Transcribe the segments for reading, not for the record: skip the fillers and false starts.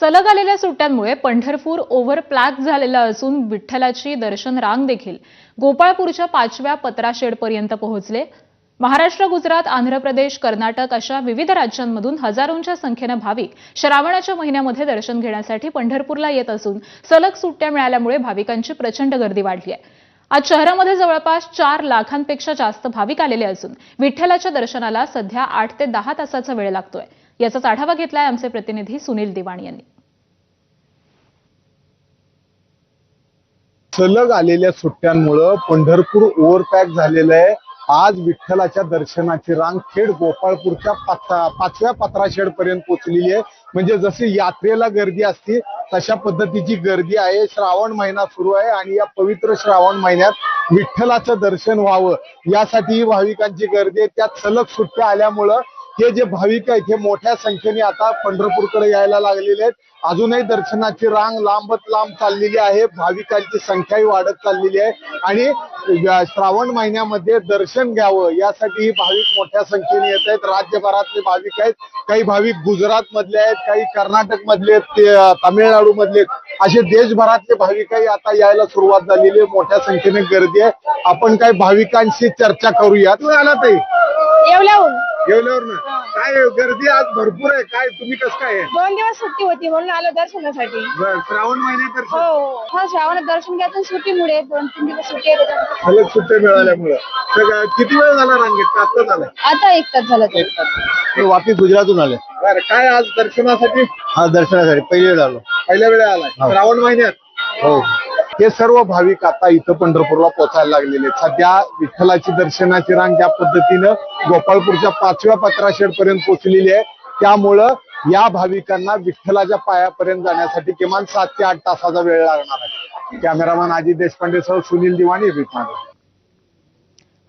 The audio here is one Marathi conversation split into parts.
सलग आलेल्या सुट्ट्यांमुळे पंढरपूर ओव्हर प्लॅक झालेलं असून विठ्ठलाची दर्शन रांग देखील गोपाळपूरच्या 5व्या पत्राशेडपर्यंत पोहोचले। महाराष्ट्र, गुजरात, आंध्र प्रदेश, कर्नाटक अशा विविध राज्यांमधून हजारोंच्या संख्येने भाविक श्रावणाच्या महिन्यामध्ये दर्शन घेण्यासाठी पंढरपूरला येत असून सलग सुट्ट्या मिळाल्यामुळे भाविकांची प्रचंड गर्दी वाढली आहे। आज शहरामध्ये जवळपास 4 लाखांपेक्षा जास्त भाविक आलेले असून विठ्ठलाच्या दर्शनाला सध्या 8 ते 10 तासाचा वेळ लागतोय। याचाच आढावा घेतलाय आमचे प्रतिनिधी सुनील दिवाण यांनी। सलग आलेल्या सुट्ट्यांमुळे पंढरपूर ओव्हरपॅक झालेलं आहे। आज विठ्ठलाच्या दर्शनाची रांग थेट गोपाळपूरच्या 5व्या पत्राशेड पर्यंत पोहोचलेली आहे। म्हणजे जशी यात्रेला गर्दी असते तशा पद्धतीची गर्दी आहे। श्रावण महिना सुरू आहे आणि या पवित्र श्रावण महिन्यात विठ्ठलाचं दर्शन व्हावं यासाठी भाविकांची गर्दी आहे। त्यात सलग सुट्ट्या आल्यामुळं हे जे भाविक आहेत हे मोठ्या संख्येने आता पंढरपूरकडे यायला लागलेले आहेत। अजूनही दर्शनाची रांग लांबच लांब चाललेली आहे। भाविकांची संख्याही वाढत चाललेली आहे आणि श्रावण महिन्यामध्ये दर्शन घ्यावं यासाठी भाविक मोठ्या संख्येने येत आहेत। राज्यभरातले भाविक आहेत, काही भाविक गुजरात मधले आहेत, काही कर्नाटक मधले, तामिळनाडू मधले, असे देशभरातले भाविकही आता यायला सुरुवात झालेली आहे। मोठ्या संख्येने गर्दी आहे। आपण काही भाविकांशी चर्चा करूया। तुम्ही आला ताई? येवल्यावर ना काय गर्दी आज भरपूर आहे, काय तुम्ही कसं काय? 2 दिवस सुट्टी होती म्हणून आलो दर्शनासाठी। श्रावण महिन्यात दर्शन? हो, श्रावणात दर्शन घ्यायचं सुट्टीमुळे 2-3 दिवस सुट्टी आहे त्याच्यामुळे। सलग सुट्ट्या मिळाल्यामुळे किती वेळ झाला रांगेत? आता झालाय? आता 1 तास झाला ते। वापिस गुजरातून आले? बरं, काय आज दर्शनासाठी? हा, दर्शनासाठी पहिल्या वेळा आलो। पहिल्या वेळा आलाय श्रावण महिन्यात? हो। हे सर्व भाविक आता इथं पंढरपूरला पोहोचायला लागलेले आहेत। सध्या विठ्ठलाची दर्शनाची रांग ज्या पद्धतीनं गोपाळपूरच्या 5व्या पत्राशेड पर्यंत पोहोचलेली आहे, त्यामुळं या भाविकांना विठ्ठलाच्या पायापर्यंत जाण्यासाठी किमान 7 ते 8 तासाचा वेळ लागणार आहे। कॅमेरामॅन अजित देशपांडे सह सुनील दिवाणी, भीमानगर।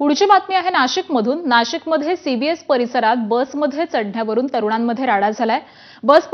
पुढची बातमी आहे नाशिकमधून। नाशिकमध्ये सीबीएस परिसरात बसमध्ये चढण्यावरून तरुणांमध्ये राडा झालाय। बस